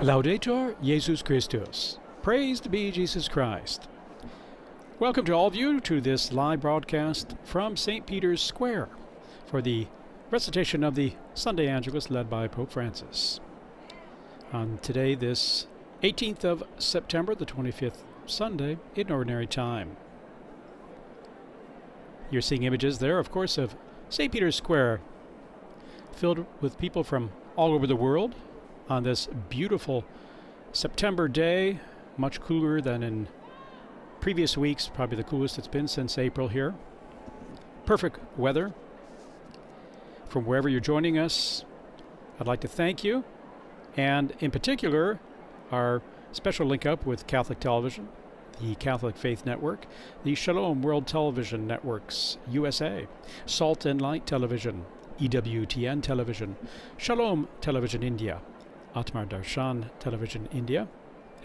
Laudetur Jesus Christus. Praised be Jesus Christ. Welcome to all of you to this live broadcast from St. Peter's Square for the recitation of the Sunday Angelus led by Pope Francis. On today, this 18th of September, the 25th Sunday, in Ordinary Time. You're seeing images there, of course, of St. Peter's Square, filled with people from all over the world on this beautiful September day, much cooler than in previous weeks, probably the coolest it's been since April here. Perfect weather. From wherever you're joining us, I'd like to thank you, and in particular, our special link up with Catholic Television, the Catholic Faith Network, the Shalom World Television Networks, USA, Salt and Light Television, EWTN Television, Shalom Television India, Atmar Darshan Television India,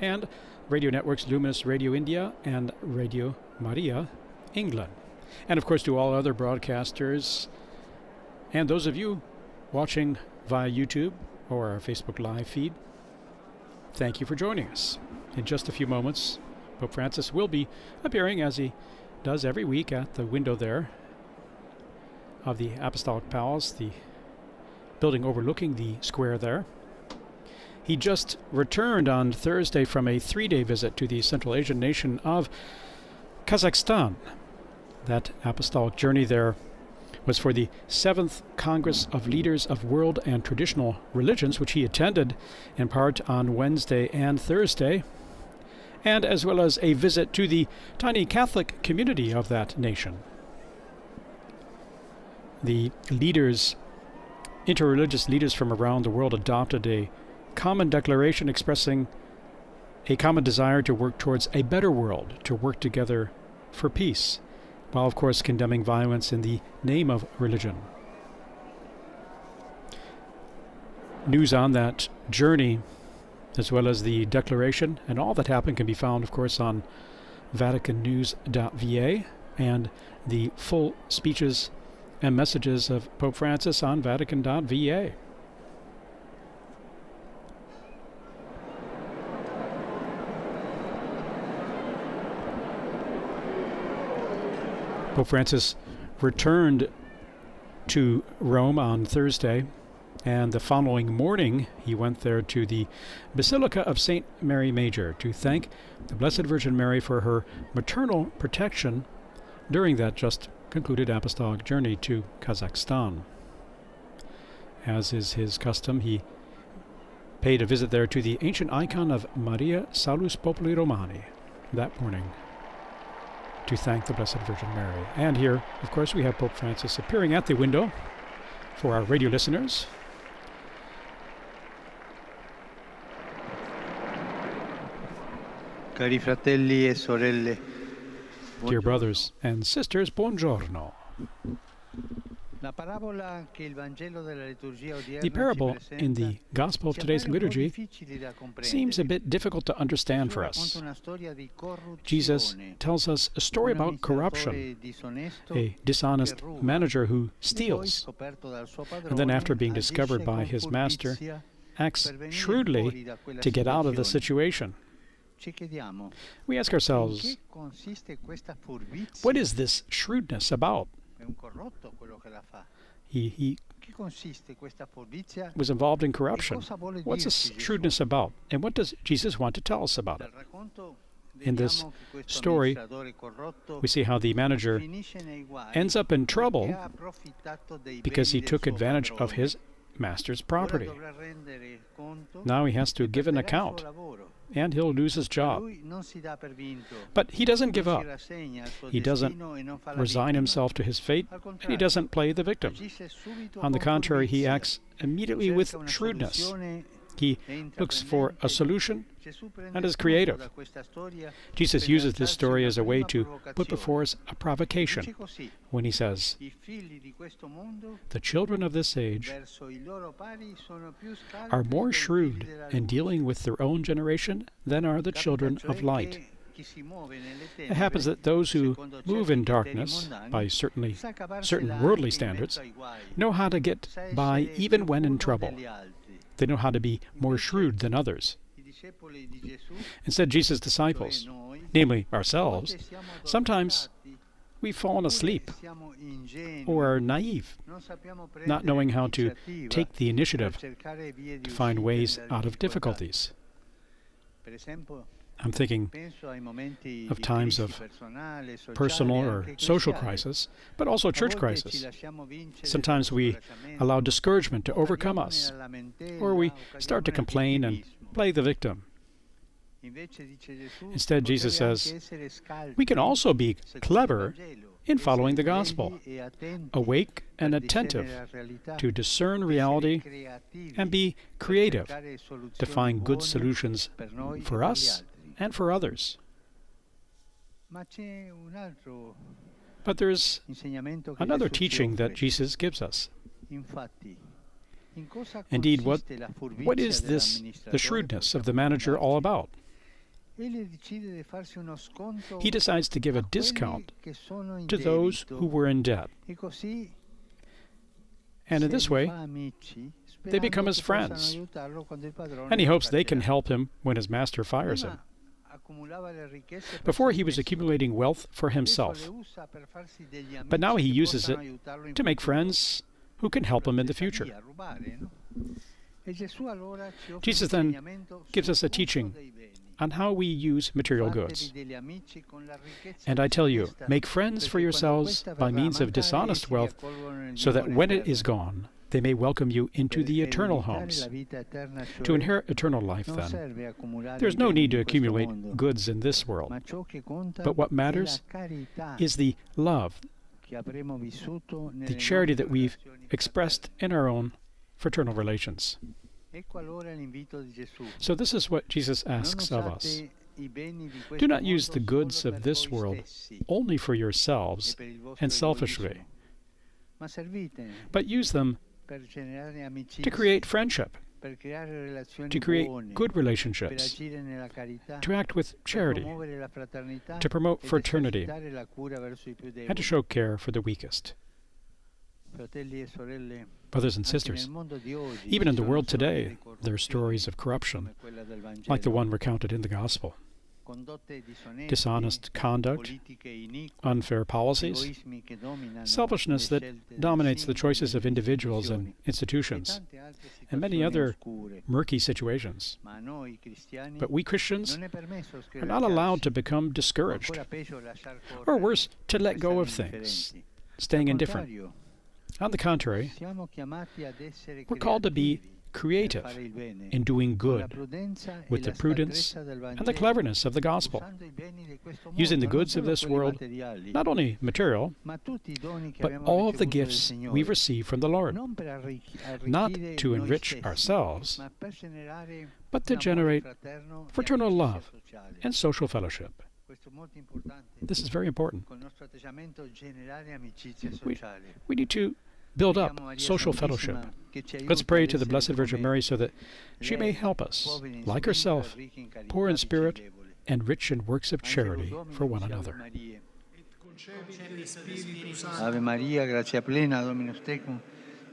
and radio networks Luminous Radio India and Radio Maria England. And of course to all other broadcasters and those of you watching via YouTube or our Facebook Live feed, thank you for joining us. In just a few moments, Pope Francis will be appearing, as he does every week, at the window there of the Apostolic Palace, the building overlooking the square there. He just returned on Thursday from a 3-day visit to the Central Asian nation of Kazakhstan. That apostolic journey there was for the 7th Congress of Leaders of World and Traditional Religions, which he attended in part on Wednesday and Thursday, and as well as a visit to the tiny Catholic community of that nation. The leaders, interreligious leaders from around the world, adopted a common declaration expressing a common desire to work towards a better world, to work together for peace, while of course condemning violence in the name of religion. News on that journey, as well as the declaration and all that happened, can be found, of course, on vaticannews.va, and the full speeches and messages of Pope Francis on vatican.va. Pope Francis returned to Rome on Thursday, and the following morning he went there to the Basilica of St. Mary Major to thank the Blessed Virgin Mary for her maternal protection during that just concluded apostolic journey to Kazakhstan. As is his custom, he paid a visit there to the ancient icon of Maria Salus Populi Romani that morning to thank the Blessed Virgin Mary. And here, of course, we have Pope Francis appearing at the window for our radio listeners. Cari fratelli e sorelle, Dear brothers and sisters, buongiorno. The parable in the Gospel of today's liturgy seems a bit difficult to understand for us. Jesus tells us a story about corruption, a dishonest manager who steals, and then after being discovered by his master, acts shrewdly to get out of the situation. We ask ourselves, what is this shrewdness about? He was involved in corruption. What's this shrewdness about? And what does Jesus want to tell us about it? In this story, we see how the manager ends up in trouble because he took advantage of his master's property. Now he has to give an account, and he'll lose his job. But he doesn't give up. He doesn't resign himself to his fate, and he doesn't play the victim. On the contrary, he acts immediately with shrewdness. He looks for a solution and is creative. Jesus uses this story as a way to put before us a provocation when he says, the children of this age are more shrewd in dealing with their own generation than are the children of light. It happens that those who move in darkness, by certain worldly standards, know how to get by even when in trouble. They know how to be more shrewd than others. Instead, Jesus' disciples, namely ourselves, sometimes we've fallen asleep or are naive, not knowing how to take the initiative to find ways out of difficulties. I'm thinking of times of personal or social crisis, but also church crisis. Sometimes we allow discouragement to overcome us, or we start to complain and play the victim. Instead, Jesus says, we can also be clever in following the gospel, awake and attentive to discern reality and be creative to find good solutions for us and for others. But there's another teaching that Jesus gives us. Indeed, what is the shrewdness of the manager all about? He decides to give a discount to those who were in debt. And in this way, they become his friends. And he hopes they can help him when his master fires him. Before, he was accumulating wealth for himself, but now he uses it to make friends who can help him in the future. Jesus then gives us a teaching on how we use material goods. And I tell you, make friends for yourselves by means of dishonest wealth, so that when it is gone, they may welcome you into the eternal homes. To inherit eternal life, then, there is no need to accumulate goods in this world. But what matters is the love, the charity that we've expressed in our own fraternal relations. So this is what Jesus asks of us. Do not use the goods of this world only for yourselves and selfishly, but use them to create friendship, to create good relationships, to act with charity, to promote fraternity, and to show care for the weakest. Brothers and sisters, even in the world today, there are stories of corruption, like the one recounted in the Gospel. Dishonest conduct, unfair policies, selfishness that dominates the choices of individuals and institutions, and many other murky situations. But we Christians are not allowed to become discouraged, or worse, to let go of things, staying indifferent. On the contrary, we're called to be creative in doing good with the prudence and the cleverness of the gospel, using the goods of this world, not only material, but all of the gifts we receive from the Lord, not to enrich ourselves, but to generate fraternal love and social fellowship. This is very important. We need to build up social fellowship. Let's pray to the Blessed Virgin Mary so that she may help us, like herself, poor in spirit and rich in works of charity for one another. Ave Maria, gratia plena, Dominus tecum,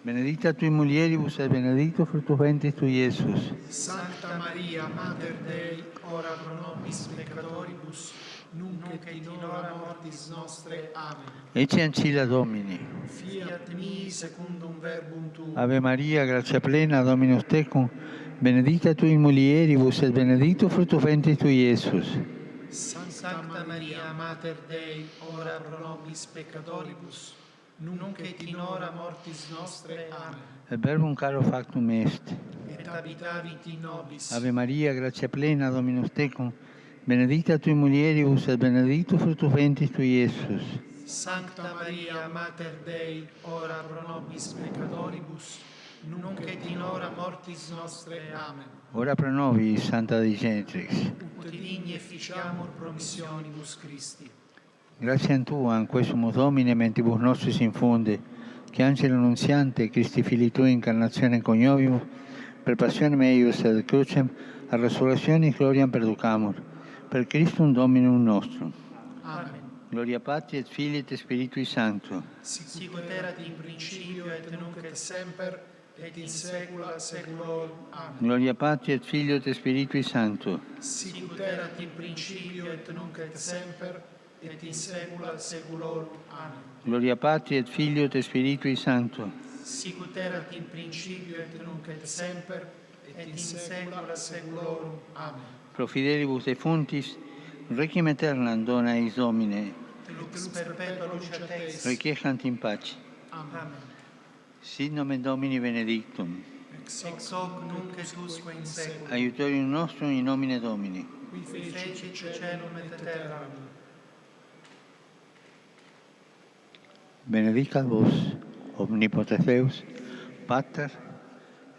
benedicta tui mulieribus et benedictus fructus ventris tui, Iesus. Sancta Maria, Mater Dei, ora pro nobis peccatoribus, nunc et in hora mortis nostre. Amen. Ecce ancilla Domini. Fiat mi secundum verbum tuum. Ave Maria, gratia plena, Dominus tecum, benedicta tui mulieribus et benedictus fructus ventris tui, Iesus. Sancta Maria, Mater Dei, ora pro nobis peccatoribus, nunc et in hora mortis nostre. Amen. Et verbum caro factum est. Et habitavit in nobis. Ave Maria, gratia plena, Dominus tecum, benedicta tui mulieribus et benedictus fructus ventris tui, Iesus. Sancta Maria, Mater Dei, ora pro nobis peccatoribus, nunc et in hora mortis nostre. Amen. Ora pro nobis, Santa Dei Genitrix. Ut digni efficiamur promissionibus Christi. Grazie a Tua, in questo Domine, mentibus nostris infunde, che Angelo Nunziante, Christi Fili Tui, incarnazione coniovimus, per passionem eius et crucem, a resurrectionis gloriam perducamur, per Christum Dominum nostrum. Amen. Gloria Patri et Filii et Spiritui Sancto. Sic et erat in principio et nunc et semper et in saecula saeculorum. Amen. Gloria Patri et Filio et Spiritui Sancto. Sicut erat in principio et nunc et semper, et in saecula saeculorum. Amen. Gloria Patri et Filio et Spiritui Sancto. Sicut erat in principio et nunc et semper, et in saecula saeculorum. Amen. Pro fidelibus defuntis, requiem aeternam dona eis Domine, Lux perpetua luceat eis. requiescant in pace. Amen. Sit nomen Domini benedictum. Ex hoc nunc et usque in saecula. Aiutorium nostrum in nomine Domini. Qui fecit caelum et terram. Benedicat vos, omnipotens Deus, Pater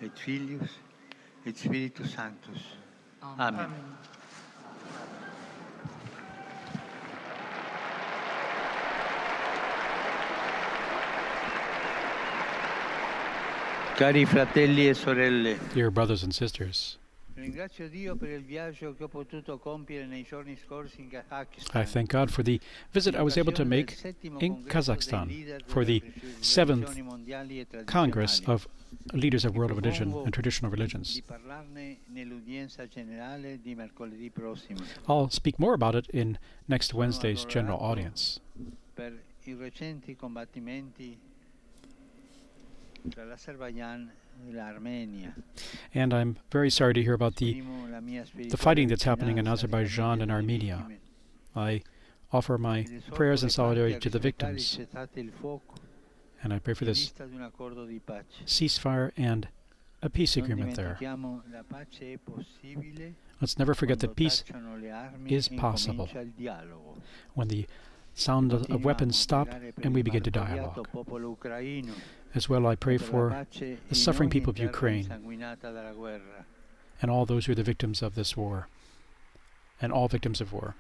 et Filius et Spiritus Sanctus. Amen. Cari fratelli e sorelle, Dear brothers and sisters, ringrazio Dio per il viaggio che ho potuto compiere nei giorni scorsi in Kazakistan. I thank God for the visit I was able to make in Kazakhstan for the 7th Congress of Leaders of World Religion and Traditional Religions. Di parlarne nell'udienza generale di mercoledì prossimo. I'll speak more about it in next Wednesday's general audience. Per i recenti combattimenti tra l'Azerbaijan e l'Armenia. And I'm very sorry to hear about the fighting that's happening in Azerbaijan and Armenia. I offer my prayers and solidarity to the victims, and I pray for this ceasefire and a peace agreement there. Let's never forget that peace is possible when the sound of weapons stop and we begin to dialogue. As well, I pray for the suffering people of Ukraine and all those who are the victims of this war, and all victims of war.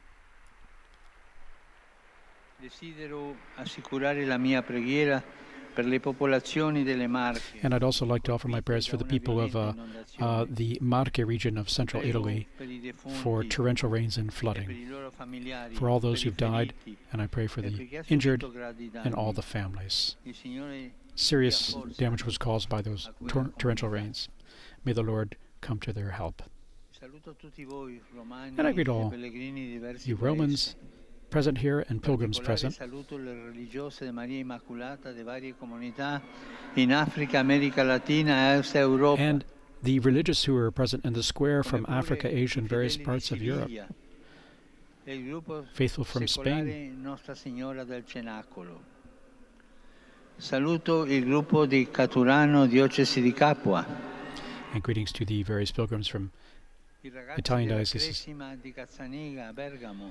Desidero assicurare la mia preghiera per le popolazioni delle Marche. And I'd also like to offer my prayers for the people of the Marche region of central Italy, for torrential rains and flooding, for all those who've died, and I pray for the injured and all the families. Serious damage was caused by those torrential rains. May the Lord come to their help. And I greet all you Romans present here and pilgrims present, and the religious who are present in the square from Africa, Asia, and various parts of Europe, faithful from Spain. Saluto il gruppo di Caturano, diocesi di Capua. And greetings to the various pilgrims from Italian dioceses.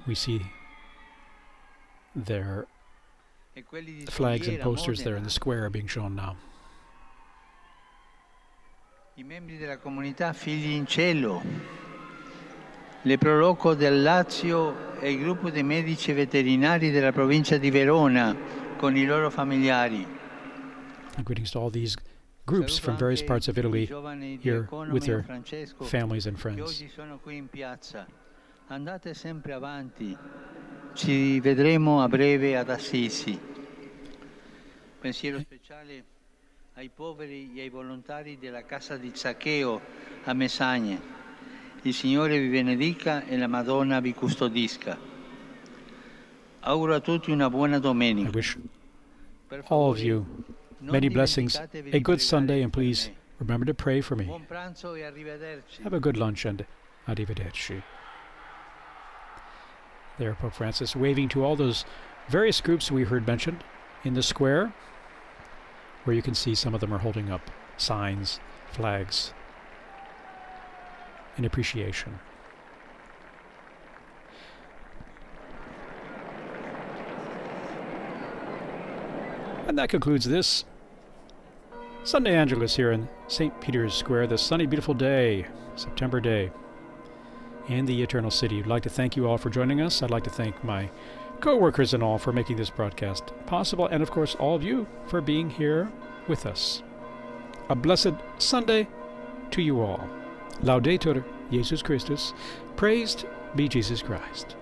We see their flags and posters there in the square are being shown now. I membri della comunità Figli in Cielo, le Proloco del Lazio e il gruppo dei medici veterinari della provincia di Verona con i loro familiari. And greetings to all these groups from various parts of Italy here with their families and friends. Oggi sono qui in piazza. Andate sempre avanti. Ci vedremo a breve ad Assisi. Pensiero speciale ai poveri e ai volontari della Casa di Zaccheo a Messagne. Il Signore vi benedica e la Madonna vi custodisca. Auguro a tutti una buona domenica. I wish all of you many blessings, a good Sunday, and please remember to pray for me. Buon pranzo e arrivederci. Have a good lunch and arrivederci. There, Pope Francis waving to all those various groups we heard mentioned in the square, where you can see some of them are holding up signs, flags, in appreciation. And that concludes this Sunday Angelus here in St. Peter's Square, this sunny, beautiful day, September day, in the Eternal City. I'd like to thank you all for joining us. I'd like to thank my co-workers and all for making this broadcast possible, and of course all of you for being here with us. A blessed Sunday to you all. Laudetur Jesus Christus. Praised be Jesus Christ.